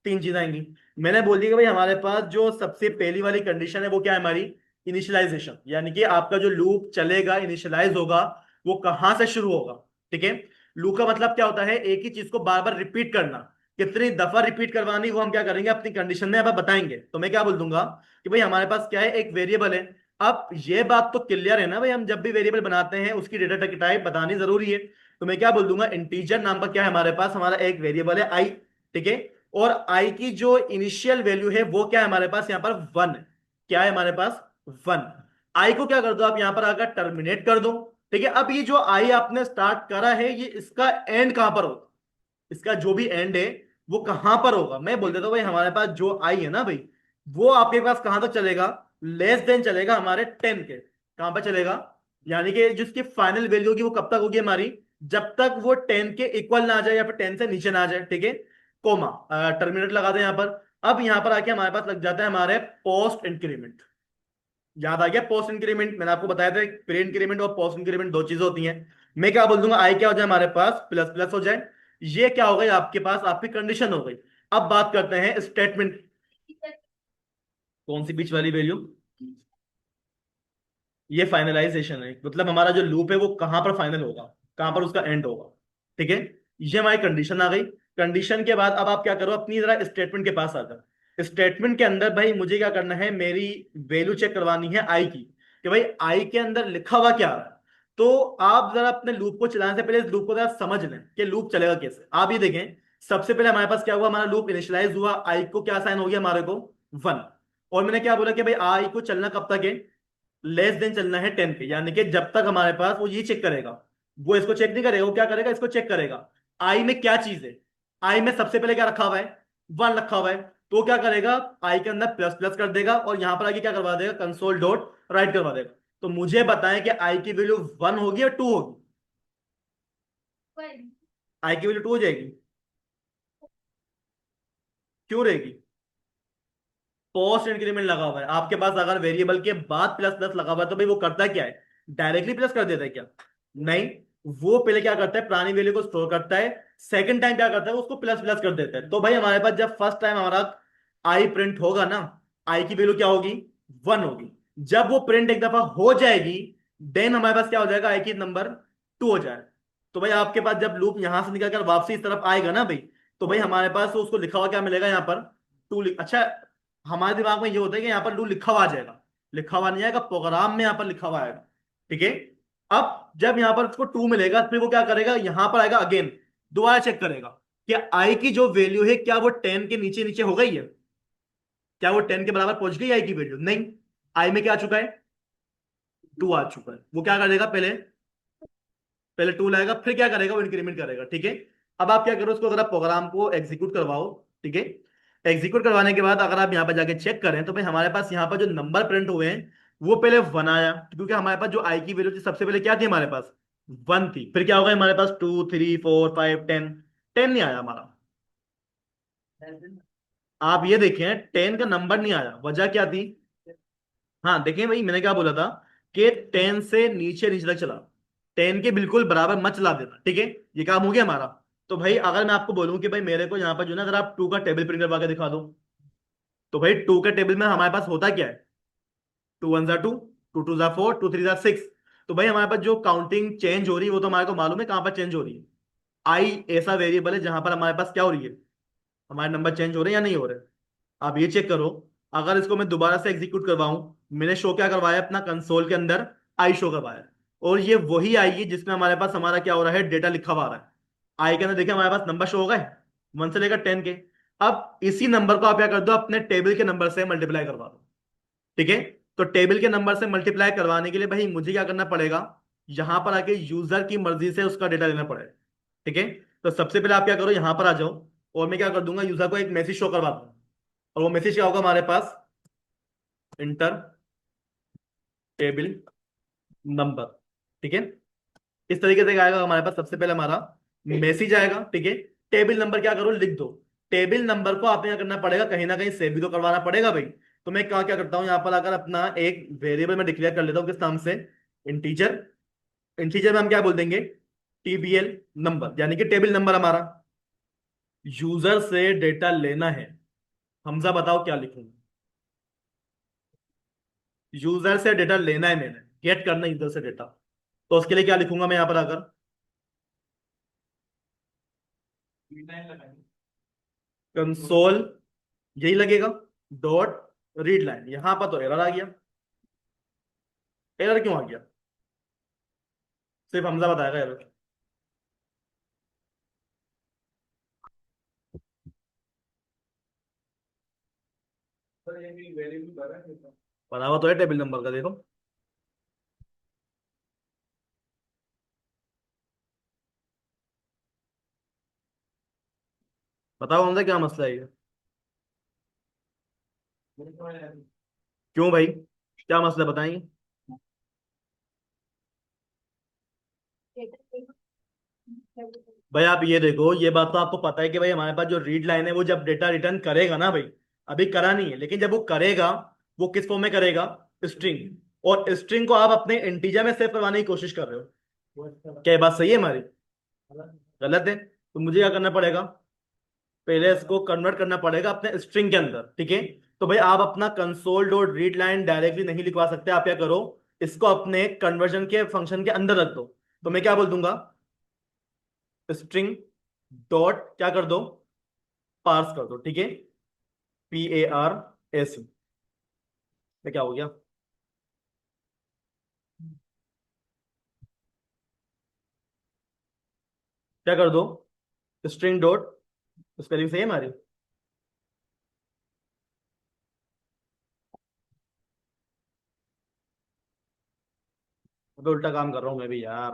तीन चीजें आएंगी। मैंने बोल दिया कि भाई हमारे पास जो सबसे पहली वाली कंडीशन है वो क्या है, हमारी इनिशियलाइजेशन। यानी कि आपका जो लूप चलेगा, इनिशियलाइज होगा, वो कहां से शुरू होगा। ठीक है, लूप का मतलब क्या होता है, एक ही चीज को बार बार रिपीट करना। कितनी दफा रिपीट करवानी वो हम क्या करेंगे, अपनी कंडीशन में अब बताएंगे। तो मैं क्या बोल दूंगा कि भाई हमारे पास क्या है, एक वेरिएबल है। अब ये बात तो क्लियर है ना भाई, हम जब भी वेरिएबल बनाते हैं उसकी डेटा टाइप बतानी जरूरी है। तो मैं क्या बोल दूंगा, इंटीजर नाम का क्या है हमारे पास, हमारा एक वेरिएबल है आई। ठीक है, और आई की जो इनिशियल वैल्यू है वो क्या है हमारे पास, यहां पर वन है। क्या है हमारे पास, वन। आई को क्या कर दो आप, यहां पर आकर टर्मिनेट कर दो। ठीक है, अब ये जो आई आपने स्टार्ट करा है, ये इसका एंड कहां पर होगा, इसका जो भी एंड है वो कहां पर होगा। मैं बोल देता हूं भाई, हमारे पास जो आई है ना भाई, वो आपके पास कहां तक चलेगा, लेस देन चलेगा हमारे 10 के। कहां पर चलेगा, यानी कि जिसकी फाइनल वैल्यू होगी वो कब तक होगी हमारी, जब तक वो 10 के इक्वल ना आ जाए या फिर 10 से नीचे ना आ जाए। ठीक है, कोमा, टर्मिनेट लगा दें यहां पर। अब यहां पर आके हमारे पास लग जाता है हमारे पोस्ट इंक्रीमेंट। याद आ गया, पोस्ट इंक्रीमेंट मैंने आपको बताया था, प्री इंक्रीमेंट और पोस्ट इंक्रीमेंट दो चीजें होती हैं। मैं क्या बोल दूंगा, आई क्या हो जाए हमारे पास, प्लस प्लस हो जाए। ये क्या हो गई आपके पास, आपकी कंडीशन हो गई। अब बात करते हैं स्टेटमेंट। कौन सी बीच वाली वैल्यू, ये फाइनलाइजेशन है, मतलब हमारा जो लूप है वो कहां पर फाइनल होगा, कहां पर उसका एंड होगा। ठीक है, ये हमारी कंडीशन आ गई। कंडीशन के बाद अब आप क्या करो, अपनी जरा स्टेटमेंट के पास आ जाओ। स्टेटमेंट के अंदर भाई मुझे क्या करना है, मेरी वैल्यू चेक करवानी है आई की, कि भाई आई के अंदर लिखा हुआ क्या आ रहा है। तो आप जरा अपने लूप को चलाने से पहले इस लूप को जरा समझ लें कि लूप चलेगा कैसे। आप ये देखें, सबसे पहले हमारे पास क्या हुआ, हमारा लूप इनिशियलाइज हुआ, आई को क्या साइन हो गया हमारे को, वन। और मैंने क्या बोला कि भाई आई को चलना कब तक है, लेस देन चलना है 10 पे। यानी कि जब तक हमारे पास वो ये चेक करेगा, वो इसको चेक नहीं करेगा, वो क्या करेगा, इसको चेक करेगा आई में क्या चीज है, आई में सबसे पहले क्या रखा हुआ है, वन रखा हुआ है। तो क्या करेगा, आई के अंदर प्लस प्लस कर देगा और यहां पर आगे क्या करवा देगा, कंसोल डॉट राइट करवा देगा। तो मुझे बताएं कि आई की वैल्यू वन होगी या टू होगी, आई की वैल्यू टू हो जाएगी, क्यों रहेगी, पोस्ट इंक्रीमेंट लगा हुआ है आपके पास, अगर वेरिएबल के बाद प्लस प्लस लगा हुआ है तो भाई वो करता क्या है, डायरेक्टली प्लस कर देता है क्या, नहीं, वो पहले क्या करता है, पुरानी वैल्यू को स्टोर करता है, सेकंड टाइम क्या करता है, उसको प्लस प्लस कर देता है। तो भाई हमारे पास जब फर्स्ट टाइम हमारा आई प्रिंट होगा ना, आई की वैल्यू क्या होगी, वन होगी। जब वो प्रिंट एक दफा हो जाएगी, देन हमारे पास क्या हो जाएगा, आई की नंबर टू हो जाएगा। तो भाई आपके पास जब लूप यहां से निकल कर वापसी इस तरफ आएगा ना भाई, तो भाई हमारे पास तो उसको लिखा हुआ क्या मिलेगा यहाँ पर, टू। अच्छा, हमारे दिमाग में ये होता है कि यहाँ पर लू लिखा हुआ आ जाएगा, लिखा हुआ नहीं आएगा, प्रोग्राम में यहाँ पर लिखा हुआ आएगा, ठीक है। अब जब यहाँ पर उसको टू मिलेगा, फिर वो क्या करेगा, यहाँ पर आएगा अगेन, दोबारा चेक करेगा कि आई की जो वैल्यू है क्या वो टेन के नीचे नीचे हो गई है, क्या वो टेन के बराबर पहुंच गई आई की वैल्यू, नहीं, आई में क्या आ चुका है, टू आ चुका है। वो क्या करेगा, पहले पहले टू लाएगा, फिर क्या करेगा, वो इंक्रीमेंट करेगा, ठीक है। अब आप क्या करो, उसको अगर आप प्रोग्राम को एग्जीक्यूट करवाओ, ठीक है। एग्जीक्यूट करवाने के बाद अगर आप यहाँ पर जाके चेक करें तो भाई हमारे पास यहाँ पर जो नंबर प्रिंट हुए हैं वो पहले वन आया, क्योंकि हमारे पास जो आई की वैल्यू थी सबसे पहले क्या थी हमारे पास, वन थी। फिर क्या होगा हमारे पास, two three four five ten, ten नहीं आया हमारा। आप ये देखें, टेन का नंबर नहीं आया, वजह क्या थी, हाँ देखें भाई मैंने क्या बोला था, कि टेन से नीचे नीचे तक चला, टेन के बिल्कुल बराबर मत चला देना, ठीक है। ये काम हो गया हमारा। तो भाई अगर मैं आपको बोलूं कि भाई मेरे को यहाँ पर जो ना, अगर आप टू का टेबल प्रिंट करवा के दिखा दो, तो भाई टू के टेबल में हमारे पास होता क्या है, टू वन जा टू, टू टू जा फोर, टू थ्री जा सिक्स। तो भाई हमारे पास जो काउंटिंग चेंज हो रही है वो तो हमारे को मालूम है कहाँ पर चेंज हो रही है। आई ऐसा वेरिएबल है जहां पर हमारे पास क्या हो रही है, हमारे नंबर चेंज हो रहे हैं या नहीं हो रहे। आप ये चेक करो, अगर इसको मैं दोबारा से एग्जीक्यूट करवाऊं, मैंने शो क्या करवाया अपना कंसोल के अंदर, आई शो करवाया, और ये वही आई है जिसमें हमारे पास हमारा क्या हो रहा है, डेटा लिखा हुआ आ रहा है। आई के अंदर देखिए हमारे पास नंबर शो हो गए, वन से लेकर टेन के। अब इसी नंबर को आप क्या कर दो, अपने टेबल के नंबर से मल्टीप्लाई करवा दो, ठीक है। तो टेबल के नंबर से मल्टीप्लाई करवाने के लिए भाई मुझे क्या करना पड़ेगा, यहां पर आके यूजर की मर्जी से उसका डेटा लेना पड़ेगा, ठीक है। तो सबसे पहले आप क्या करो, यहां पर आ जाओ, और मैं क्या कर दूंगा, यूजर को एक मैसेज शो करवा दूंगा, और वो मैसेज क्या होगा हमारे पास, इंटर टेबल नंबर, ठीक है। इस तरीके से आएगा हमारे पास, सबसे पहले हमारा मैसेज आएगा, ठीक है। टेबल नंबर क्या करो, लिख दो। टेबल नंबर को आपने क्या करना पड़ेगा, कहीं ना कहीं सेव भी तो करवाना पड़ेगा भाई। तो मैं क्या करता हूँ, यहाँ पर अगर अपना एक वेरिएबल में डिक्लेयर कर लेता हूँ किस नाम से, इंटीजर। इंटीजर में हम क्या बोल देंगे, टीबीएल नंबर, यानी कि टेबल नंबर हमारा, यूजर से डेटा लेना है। हमजा बताओ क्या लिखूं, यूजर से डेटा लेना है मैंने, गेट करना है यूजर से डेटा। तो उसके लिए क्या लिखूंगा मैं यहाँ पर आकर, कंसोल, यही लगेगा, डॉट रीड लाइन। यहां पर तो एरर आ गया, एरर क्यों आ गया, सिर्फ हमजा बताएगा एरर। बना हुआ तो है टेबल नंबर का, देखो। बताओ हमजा क्या मसला है ये, क्यों भाई, क्या मसला बताएंगे। भाई आप ये देखो, ये बात तो आपको पता है कि भाई हमारे पास जो रीड लाइन है वो जब डेटा रिटर्न करेगा ना भाई, अभी करा नहीं है लेकिन जब वो करेगा, वो किस फॉर्म में करेगा, स्ट्रिंग। और स्ट्रिंग को आप अपने इंटीजर में सेव करवाने की कोशिश कर रहे हो, क्या ये बात सही है हमारी, गलत है। तो मुझे क्या करना पड़ेगा, पहले इसको कन्वर्ट करना पड़ेगा अपने स्ट्रिंग के अंदर, ठीक है। तो भाई आप अपना console dot read line directly नहीं लिखवा सकते, आप क्या करो, इसको अपने कन्वर्जन के फंक्शन के अंदर रख दो। तो मैं क्या बोल दूंगा, स्ट्रिंग डॉट क्या कर दो, पार्स कर दो, ठीक है, PARS। ये क्या हो गया, क्या कर दो, स्ट्रिंग डॉट, स्पेलिंग सही है हमारी। मैं उल्टा काम कर रहा हूँ मैं भी यार।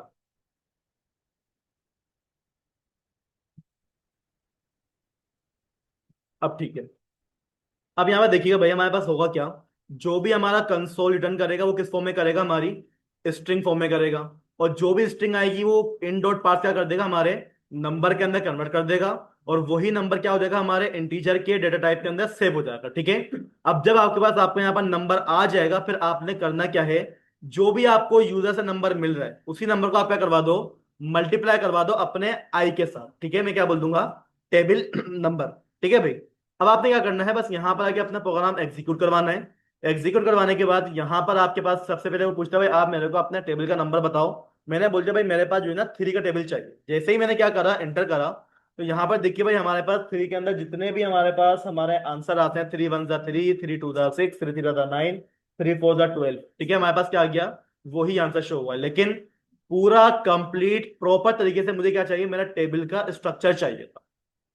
अब ठीक है। अब यहाँ पे देखिएगा भाई हमारे पास होगा क्या, जो भी हमारा कंसोल रिटर्न करेगा वो किस फॉर्म में करेगा, हमारी स्ट्रिंग फॉर्म में करेगा। और जो भी स्ट्रिंग आएगी वो इन डॉट पार्स क्या कर देगा, हमारे नंबर के अंदर कन्वर्ट कर देगा। और वही नंबर क्या हो जाएगा, हमारे इंटीजर के डेटा टाइप के अंदर सेव हो जाएगा, ठीक है। अब जब आपके पास आपको यहाँ पर नंबर आ जाएगा, फिर आपने करना क्या है, जो भी आपको यूजर से नंबर मिल रहा है उसी नंबर को आप क्या करवा दो, मल्टीप्लाई करवा दो अपने आई के साथ, ठीक है। मैं क्या बोल दूंगा, टेबल नंबर, ठीक है भाई। अब आपने क्या करना है, बस यहां पर आके अपना प्रोग्राम एग्जीक्यूट करवाना है। एग्जीक्यूट करवाने के बाद यहां पर आपके पास सबसे पहले वो पूछता है भाई आप मेरे को अपने टेबल का नंबर बताओ। मैंने बोल दिया भाई मेरे पास जो है ना 3 का टेबल चाहिए। जैसे ही मैंने क्या करा, एंटर करा, तो यहाँ पर देखिए भाई हमारे पास 3 के अंदर जितने भी हमारे पास हमारे आंसर आते हैं, 3 1 3, 3 2 6, 3 3 9, 3 4 12, ठीक है। हमारे पास क्या आ गया, वही आंसर शो हुआ है। लेकिन पूरा कंप्लीट प्रॉपर तरीके से मुझे क्या चाहिए, मेरा टेबल का स्ट्रक्चर चाहिए था,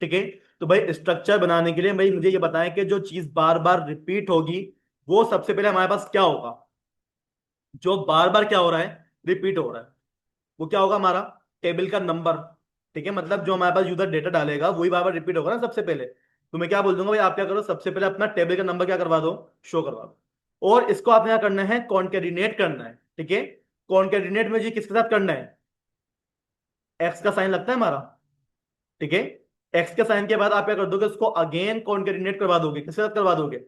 ठीक है। तो भाई स्ट्रक्चर बनाने के लिए भाई मुझे ये बताएं कि जो चीज बार बार रिपीट होगी वो सबसे पहले हमारे पास क्या होगा, जो बार बार क्या हो रहा है, रिपीट हो रहा है, वो क्या होगा, हमारा टेबल का नंबर, ठीक है। मतलब जो हमारे पास यूजर डेटा डालेगा वही बार बार रिपीट होगा ना सबसे पहले। तो मैं क्या बोल दूंगा भाई आप क्या करो, सबसे पहले अपना टेबल का नंबर क्या करवा दो, शो करवा दो। और इसको आपने क्या करना है, कॉन्केडिनेट करना है, ठीक है। कॉन्केडिनेट में जी किसके साथ करना है, एक्स का साइन लगता है हमारा, ठीक है। एक्स के साइन के बाद आप क्या कर दोगे, उसको अगेन कॉन्केडिनेट करवा दोगे, किसके साथ करवा दोगे,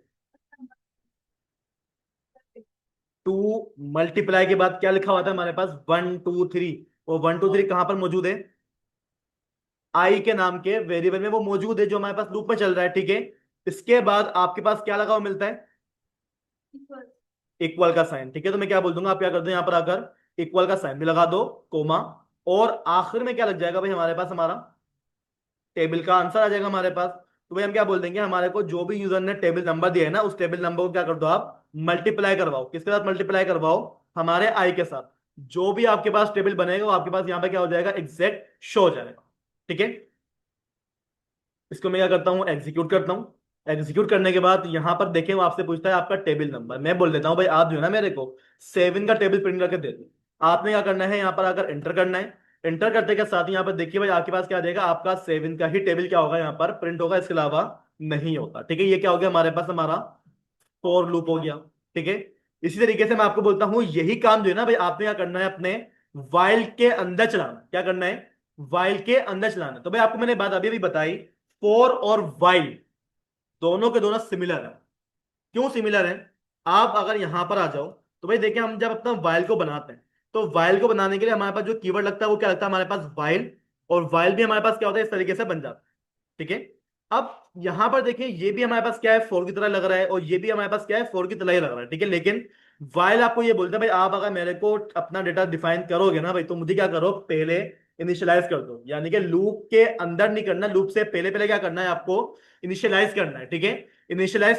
टू मल्टीप्लाई के बाद क्या लिखा हुआ था हमारे पास, 1 2 3। वो 1 2 3 कहां पर मौजूद है, आई के नाम के वेरिएबल में वो मौजूद है जो हमारे पास लूप में चल रहा है, ठीक है। इसके बाद आपके पास क्या लगा हुआ मिलता है, इक्वल का साइन, ठीक है। तो मैं क्या बोल दूंगा, आप क्या कर दो यहाँ पर आकर इक्वल का साइन भी लगा दो, कोमा। और आखिर में क्या लग जाएगा भाई हमारे पास, हमारा टेबल का आंसर आ जाएगा हमारे पास। तो भाई हम क्या बोल देंगे, हमारे को जो भी यूजर ने टेबल नंबर दिया है ना, उस टेबल नंबर को क्या कर दो आप, मल्टीप्लाई करवाओ, किसके साथ मल्टीप्लाई करवाओ, हमारे आई के साथ। जो भी आपके पास टेबल बनेगा वो आपके पास यहाँ पे क्या हो जाएगा, एग्जैक्ट शो हो जाएगा, ठीक है। इसको मैं क्या करता हूँ, एग्जीक्यूट करता हूँ। एग्जीक्यूट करने के बाद यहाँ पर देखें वो आपसे पूछता है आपका टेबल नंबर। मैं बोल देता हूँ भाई आप जो है ना मेरे को 7 का टेबल प्रिंट करके दे दो। आपने क्या करना है, यहाँ पर आकर एंटर करना है। एंटर करते के साथ ही यहाँ पर देखिए भाई आपके पास क्या देगा, आपका 7 का ही टेबल क्या होगा यहाँ पर प्रिंट होगा, इसके अलावा नहीं होगा, ठीक है। ये क्या हो गया हमारे पास, हमारा फॉर लूप हो गया, ठीक है। इसी तरीके से मैं आपको बोलता हूँ यही काम जो है ना भाई आपने क्या करना है, अपने वाइल के अंदर चलाना। क्या करना है, वाइल के अंदर चलाना। तो भाई आपको मैंने बात अभी अभी बताई, फॉर और वाइल दोनों के दोनों सिमिलर है। क्यों सिमिलर है, आप अगर यहां पर आ जाओ तो भाई देखिए हम जब अपना वाइल को बनाते हैं, तो वाइल को बनाने के लिए हमारे पास जो कीवर्ड लगता है वो क्या लगता है हमारे पास, वाइल। और वाइल भी हमारे पास क्या होता है, इस तरीके से बन जाता है, ठीक है। अब यहां पर देखिए ये भी हमारे पास क्या है, फोर की तरह लग रहा है, और ये भी हमारे पास क्या है, फोर की तरह ही लग रहा है, ठीक है। लेकिन वाइल आपको ये बोलता है भाई आप अगर मेरे को अपना डेटा डिफाइन करोगे ना भाई, तो मुझे क्या करो, पहले इनिशियलाइज कर दो। यानी कि लूप के अंदर नहीं करना, लूप से पहले पहले क्या करना है आपको, इनिशियलाइज करना है, ठीक है। इनिशियलाइज